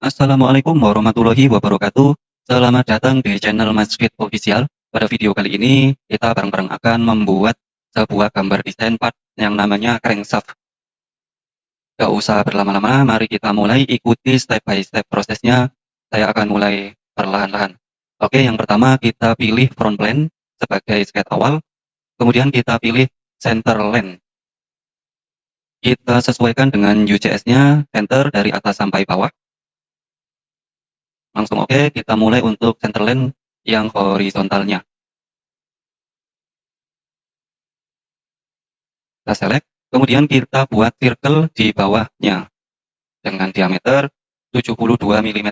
Assalamualaikum warahmatullahi wabarakatuh. Selamat datang di channel Masjid Official. Pada video kali ini, kita bareng-bareng akan membuat sebuah gambar desain part yang namanya crankshaft. Gak usah berlama-lama, mari kita mulai ikuti step by step prosesnya. Saya akan mulai perlahan-lahan. Oke, yang pertama kita pilih front plane sebagai sketch awal. Kemudian kita pilih center line. Kita sesuaikan dengan UCS-nya, center dari atas sampai bawah. Langsung oke, kita mulai untuk center line yang horizontalnya. Kita select, kemudian kita buat circle di bawahnya dengan diameter 72 mm.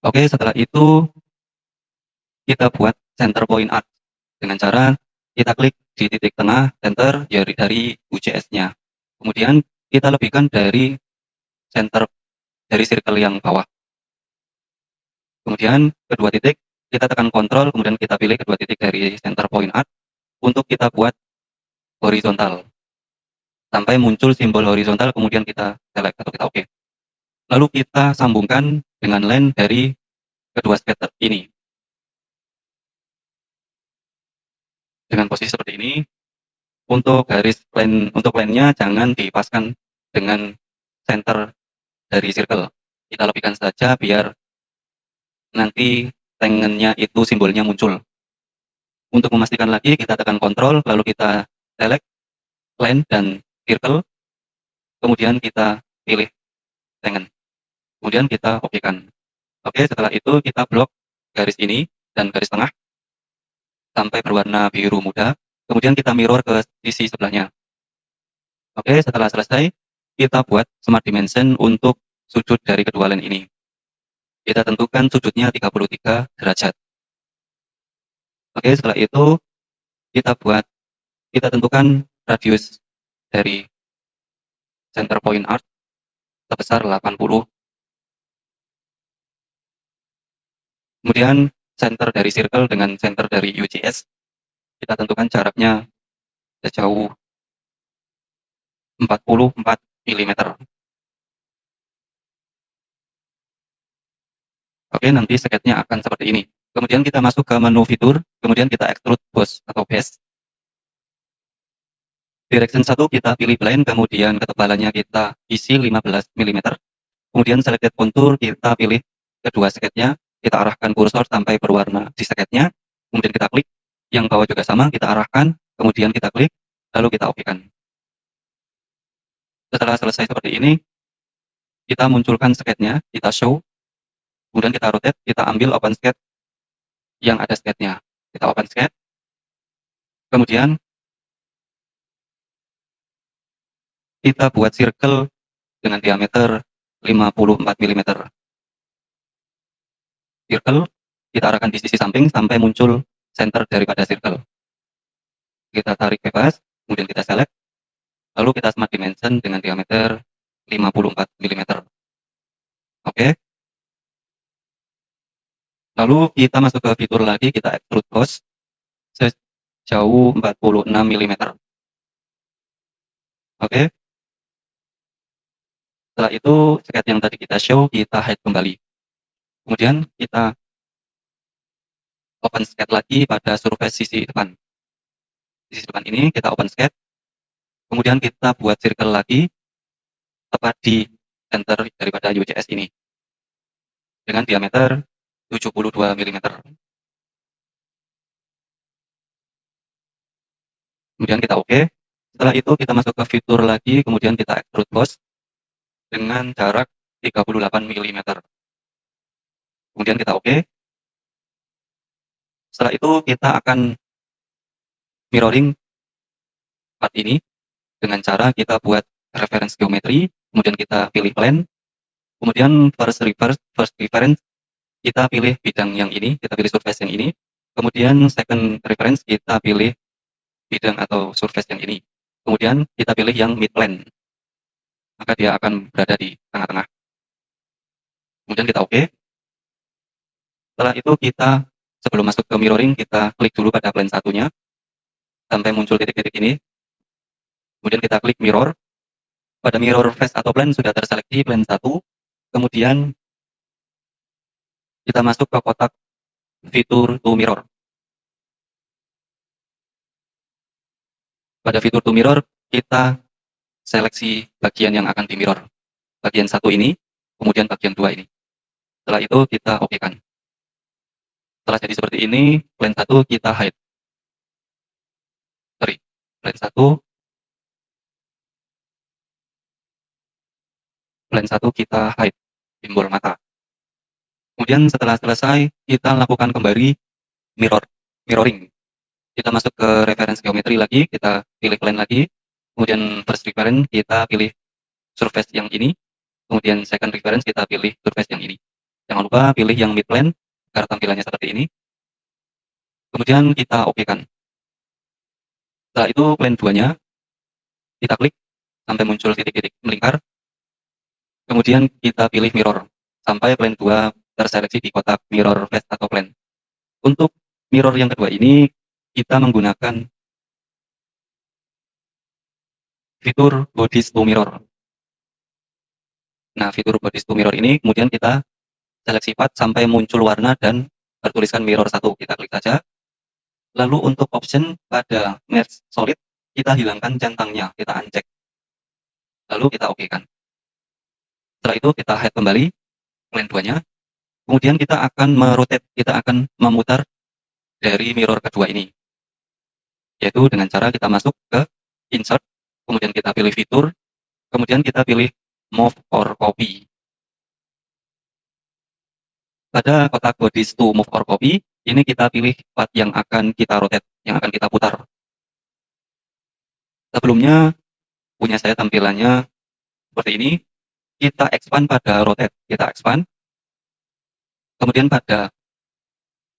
Oke, setelah itu kita buat center point arc dengan cara kita klik di titik tengah center dari UCS-nya. Kemudian kita lebihkan dari center dari circle yang bawah. Kemudian kedua titik kita tekan kontrol, kemudian kita pilih kedua titik dari center point arc untuk kita buat horizontal sampai muncul simbol horizontal, kemudian kita select atau kita oke. Lalu kita sambungkan dengan line dari kedua scatter ini. Dengan posisi seperti ini, untuk garis line, untuk line-nya jangan dipaskan dengan center dari circle. Kita lebihkan saja biar nanti tangennya itu simbolnya muncul. Untuk memastikan lagi, kita tekan kontrol, lalu kita select line dan circle, kemudian kita pilih tangen. Kemudian kita oke-kan. Oke, setelah itu kita blok garis ini dan garis tengah sampai berwarna biru muda. Kemudian kita mirror ke sisi sebelahnya. Oke, setelah selesai, kita buat smart dimension untuk sudut dari kedua line ini. Kita tentukan sudutnya 33 derajat. Oke, setelah itu kita tentukan radius dari center point arc sebesar 80. Kemudian center dari circle dengan center dari UCS kita tentukan jaraknya sejauh 44 mm. Oke, nanti sketnya akan seperti ini. Kemudian kita masuk ke menu fitur, kemudian kita extrude boss atau base. Direction 1 kita pilih plane, kemudian ketebalannya kita isi 15 mm. Kemudian selected contour kita pilih kedua sketnya, kita arahkan kursor sampai berwarna di sketnya. Kemudian kita klik, yang bawah juga sama, kita arahkan, kemudian kita klik, lalu kita oke-kan. Setelah selesai seperti ini, kita munculkan sketnya, kita show, kemudian kita rotate, kita ambil open sketch yang ada sketnya. Kita open sketch, kemudian kita buat circle dengan diameter 54 mm. Circle, kita arahkan di sisi samping sampai muncul center daripada circle. Kita tarik bebas, kemudian kita select, lalu kita smart dimension dengan diameter 54 mm. Oke. Lalu kita masuk ke fitur lagi, kita extrude boss sejauh 46 mm. Oke. Setelah itu, sketch yang tadi kita show, kita hide kembali. Kemudian kita open sketch lagi pada surface sisi depan. Di sisi depan ini kita open sketch, kemudian kita buat circle lagi tepat di center daripada UCS ini dengan diameter 72 mm. Kemudian kita oke. Setelah itu kita masuk ke fitur lagi, kemudian kita extrude boss dengan jarak 38 mm. Kemudian kita oke. Setelah itu kita akan mirroring part ini dengan cara kita buat reference geometri, kemudian kita pilih plane, kemudian first reference kita pilih bidang yang ini, kita pilih surface yang ini, kemudian second reference kita pilih bidang atau surface yang ini, kemudian kita pilih yang mid plane, maka dia akan berada di tengah-tengah. Kemudian kita oke. Setelah itu kita sebelum masuk ke mirroring, kita klik dulu pada plane satunya sampai muncul titik-titik ini. kemudian kita klik mirror. Pada mirror face atau plan sudah terseleksi plan 1, kemudian kita masuk ke kotak fitur to mirror. Pada fitur to mirror, kita seleksi bagian yang akan di mirror. Bagian 1 ini, kemudian bagian 2 ini. Setelah itu kita oke-kan. Setelah jadi seperti ini, plan 1 kita hide. Sorry, plan 1 kita hide, simbol mata. Kemudian setelah selesai, kita lakukan kembali mirroring. Kita masuk ke reference geometri lagi, kita pilih plan lagi, kemudian first reference kita pilih surface yang ini, kemudian second reference kita pilih surface yang ini. Jangan lupa pilih yang mid plane agar tampilannya seperti ini. Kemudian kita oke-kan. Setelah itu plan 2-nya kita klik sampai muncul titik-titik melingkar. Kemudian kita pilih mirror sampai plan 2 terseleksi di kotak mirror face atau plan. Untuk mirror yang kedua ini kita menggunakan fitur bodies to mirror. Nah, fitur bodies to mirror ini kemudian kita seleksi path sampai muncul warna dan bertuliskan mirror 1. Kita klik saja. Lalu untuk option pada merge solid kita hilangkan centangnya, kita uncheck. Lalu kita oke-kan. Setelah itu kita hide kembali plan 2-nya. Kemudian kita akan merotate, kita akan memutar dari mirror kedua ini. Yaitu dengan cara kita masuk ke insert, kemudian kita pilih fitur, kemudian kita pilih move or copy. Pada kotak bodies to move or copy, ini kita pilih path yang akan kita rotate, yang akan kita putar. Sebelumnya punya saya tampilannya seperti ini. Kita expand pada rotate, kita expand. Kemudian pada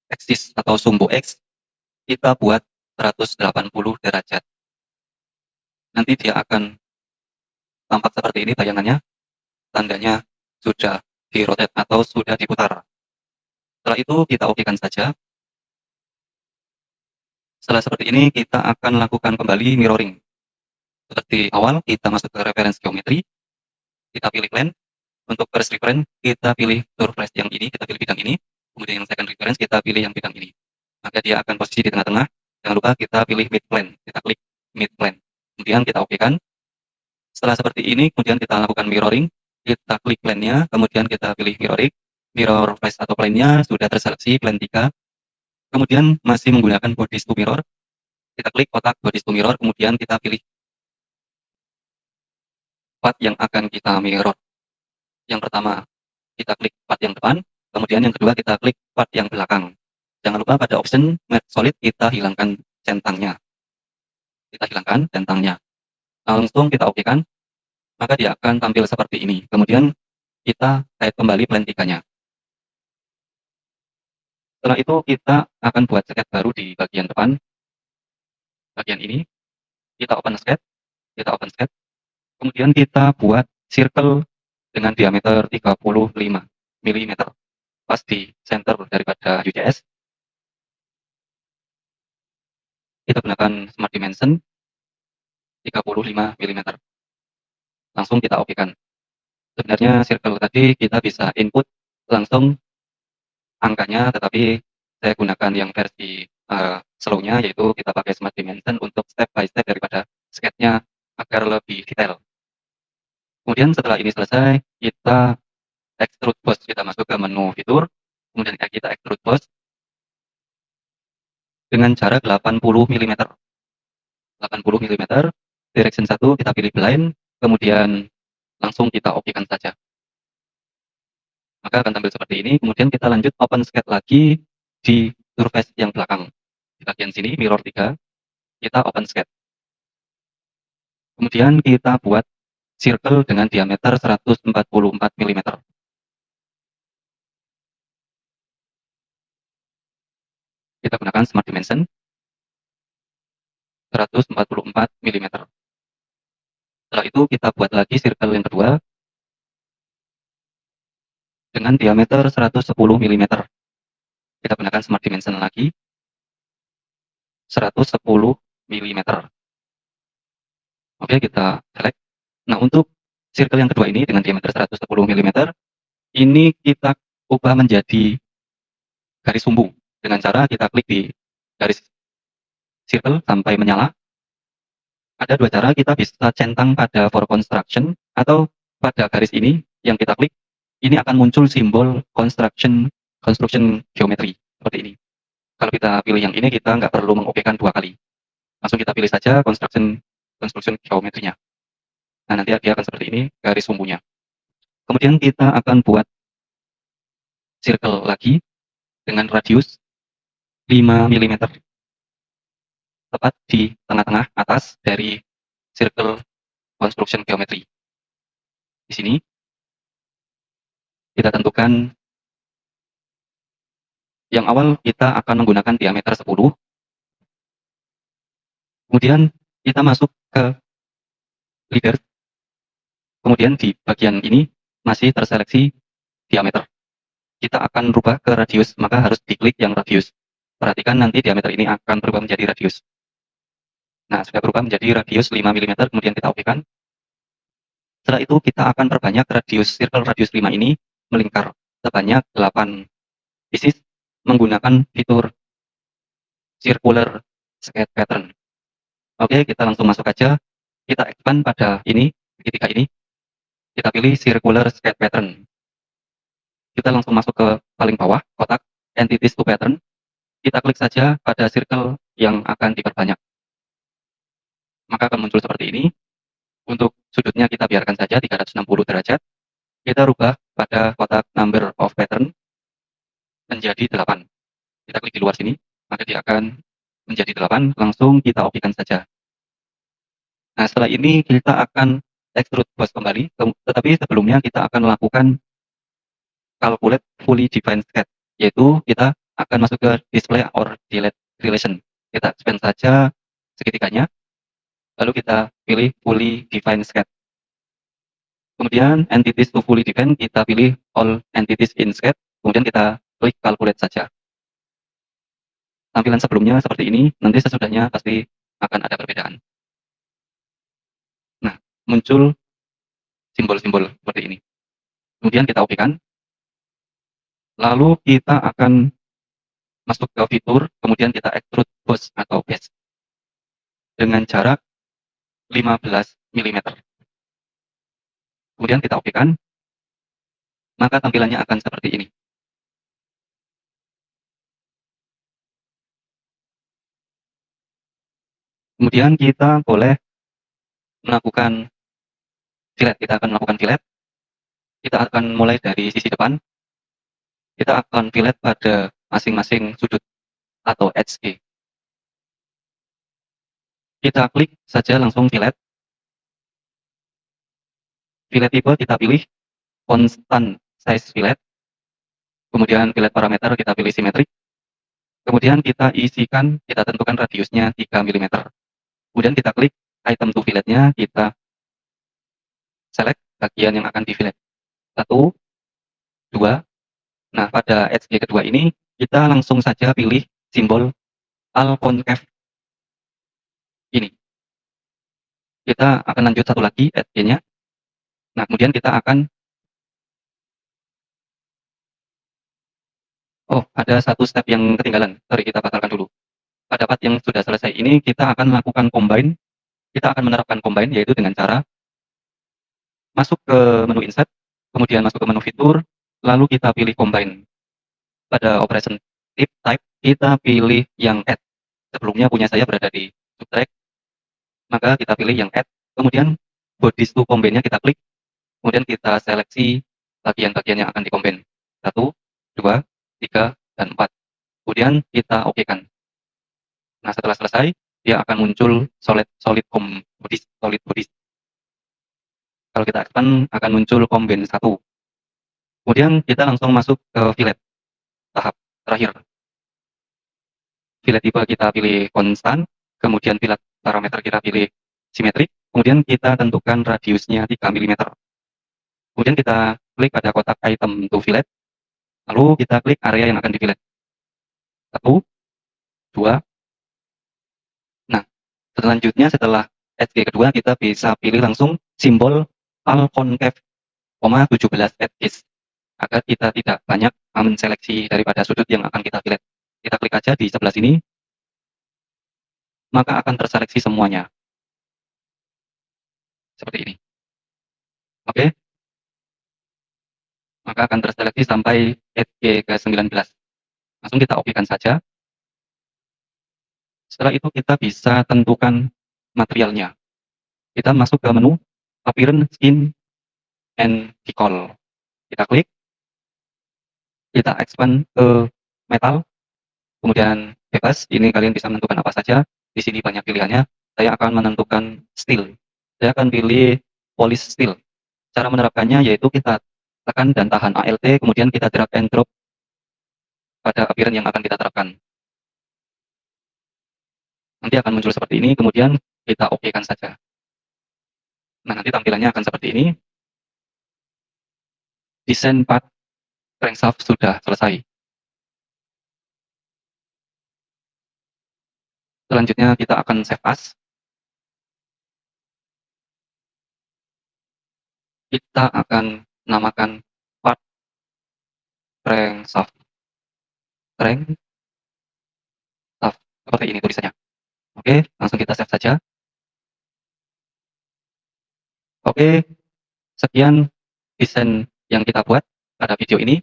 axis atau sumbu X, kita buat 180 derajat. Nanti dia akan tampak seperti ini bayangannya, tandanya sudah di-rotate atau sudah diputar. Setelah itu kita oke-kan saja. Setelah seperti ini kita akan lakukan kembali mirroring. Seperti awal kita masuk ke reference geometri, kita pilih plan. Untuk first reference kita pilih surface yang ini, kita pilih bidang ini. Kemudian yang second reference kita pilih yang bidang ini. Maka dia akan posisi di tengah-tengah. Jangan lupa kita pilih mid plane, kita klik mid plane. Kemudian kita oke-kan. Setelah seperti ini kemudian kita lakukan mirroring. Kita klik plan-nya, kemudian kita pilih mirroring. Mirror face atau plane-nya sudah terseleksi plan 3. Kemudian masih menggunakan bodies to mirror. Kita klik kotak bodies to mirror, kemudian kita pilih path yang akan kita mirror. Yang pertama, kita klik path yang depan, kemudian yang kedua kita klik path yang belakang. Jangan lupa pada option merge solid kita hilangkan centangnya. Kita hilangkan centangnya. Langsung kita oke-kan, maka dia akan tampil seperti ini. Kemudian kita kait kembali plan 3-nya. Setelah itu kita akan buat sketch baru di bagian depan. Bagian ini, kita open sketch, kemudian kita buat circle dengan diameter 35 mm. Pas di center daripada UCS. Kita gunakan Smart Dimension 35 mm. Langsung kita oke-kan. Sebenarnya circle tadi kita bisa input langsung angkanya, tetapi saya gunakan yang versi slow-nya, yaitu kita pakai Smart Dimension untuk step by step daripada sketch-nya agar lebih detail. Kemudian setelah ini selesai, kita extrude boss, kita masuk ke menu fitur, kemudian kita extrude boss dengan cara 80 mm. 80 mm, direction 1 kita pilih blind, kemudian langsung kita oke-kan saja. Maka akan tampil seperti ini. Kemudian kita lanjut open sketch lagi di surface yang belakang. Di bagian sini mirror 3, kita open sketch. Kemudian kita buat circle dengan diameter 144 mm. Kita gunakan Smart Dimension 144 mm. Setelah itu kita buat lagi circle yang kedua dengan diameter 110 mm. Kita gunakan Smart Dimension lagi 110 mm. Oke, kita select. Nah, untuk circle yang kedua ini dengan diameter 110 mm, ini kita ubah menjadi garis sumbu dengan cara kita klik di garis circle sampai menyala. Ada dua cara, kita bisa centang pada for construction atau pada garis ini yang kita klik, ini akan muncul simbol construction geometry seperti ini. Kalau kita pilih yang ini, kita nggak perlu mengokekan dua kali. Langsung kita pilih saja construction geometrinya. Nah, nanti dia akan seperti ini garis sumbunya. Kemudian kita akan buat circle lagi dengan radius 5 mm tepat di tengah-tengah atas dari circle construction geometry. Di sini kita tentukan yang awal kita akan menggunakan diameter 10. Kemudian kita masuk ke leader. Kemudian di bagian ini masih terseleksi diameter. Kita akan rubah ke radius, maka harus diklik yang radius. Perhatikan nanti diameter ini akan berubah menjadi radius. Nah, sudah berubah menjadi radius 5 mm, kemudian kita okekan. Setelah itu kita akan perbanyak circle radius 5 ini melingkar sebanyak 8 pieces menggunakan fitur circular sketch pattern. Oke, kita langsung masuk aja. Kita expand pada ini, segitiga ini. Kita pilih circular sketch pattern. Kita langsung masuk ke paling bawah, kotak entities to pattern. Kita klik saja pada circle yang akan diperbanyak. Maka akan muncul seperti ini. Untuk sudutnya kita biarkan saja 360 derajat. Kita rubah pada kotak number of pattern menjadi 8. Kita klik di luar sini, maka dia akan menjadi 8. Langsung kita okekan saja. Nah, setelah ini kita akan extrude boss kembali, tetapi sebelumnya kita akan melakukan calculate fully defined sketch, yaitu kita akan masuk ke display or delete relation. Kita expand saja segitiganya, lalu kita pilih fully defined sketch. Kemudian entities to fully defined, kita pilih all entities in sketch, kemudian kita klik calculate saja. Tampilan sebelumnya seperti ini, nanti sesudahnya pasti akan ada perbedaan. Nah, muncul simbol-simbol seperti ini. Kemudian kita okekan. Lalu kita akan masuk ke fitur, kemudian kita extrude boss atau base dengan jarak 15 mm. Kemudian kita okekan, maka tampilannya akan seperti ini. Kemudian kita boleh melakukan fillet. Kita akan melakukan fillet. Kita akan mulai dari sisi depan. Kita akan fillet pada masing-masing sudut atau edge. Kita klik saja langsung fillet. Fillet tipe kita pilih constant size fillet. Kemudian fillet parameter kita pilih simetrik. Kemudian kita isikan, kita tentukan radiusnya 3 mm. Kemudian kita klik item to filletnya, kita select bagian yang akan di fillet. 1, 2. Nah, pada edge kedua ini, kita langsung saja pilih simbol al concave. Ini. Kita akan lanjut satu lagi edge-nya. Nah, kemudian kita akan ada satu step yang ketinggalan. Sorry, kita batalkan dulu. Pada part yang sudah selesai ini, kita akan melakukan combine. Kita akan menerapkan combine, yaitu dengan cara masuk ke menu insert, kemudian masuk ke menu fitur, lalu kita pilih combine. Pada operation type, kita pilih yang add. Sebelumnya punya saya berada di subtract, maka kita pilih yang add. Kemudian bodies to combine-nya kita klik, kemudian kita seleksi bagian-bagian yang akan di-combine. 1, 2, 3, dan 4. Kemudian kita okekan. Nah, setelah selesai, dia akan muncul solid bodies. Kalau kita expand, akan muncul combine 1. Kemudian kita langsung masuk ke fillet. Tahap terakhir. Fillet tipe kita pilih konstan, kemudian fillet parameter kita pilih simetrik, kemudian kita tentukan radiusnya 3 mm. Kemudian kita klik pada kotak item to fillet, lalu kita klik area yang akan di fillet. 1, 2. Nah, selanjutnya setelah edge kedua kita bisa pilih langsung simbol al concave, 17 edges agar kita tidak banyak menseleksi daripada sudut yang akan kita pilih. Kita klik aja di sebelah sini, maka akan terseleksi semuanya. Seperti ini. Oke, maka akan terseleksi sampai edge ke-19. Langsung kita oke-kan saja. Setelah itu kita bisa tentukan materialnya. Kita masuk ke menu Appearance, Skin, and Decal. Kita klik, kita expand ke metal, kemudian bebas. Ini kalian bisa menentukan apa saja. Di sini banyak pilihannya. Saya akan menentukan steel. Saya akan pilih polish steel. Cara menerapkannya yaitu kita tekan dan tahan Alt, kemudian kita drag and drop pada appearance yang akan kita terapkan. Nanti akan muncul seperti ini, kemudian kita oke-kan saja. Nah, nanti tampilannya akan seperti ini. Desain part crankshaft sudah selesai. Selanjutnya kita akan save as. Kita akan namakan part crankshaft. Crankshaft. Seperti ini tulisannya. Oke, langsung kita save saja. Oke, sekian desain yang kita buat pada video ini.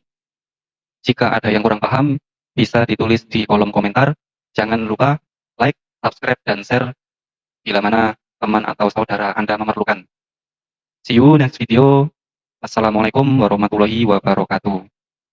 Jika ada yang kurang paham, bisa ditulis di kolom komentar. Jangan lupa like, subscribe, dan share bila mana teman atau saudara Anda memerlukan. See you next video. Assalamualaikum warahmatullahi wabarakatuh.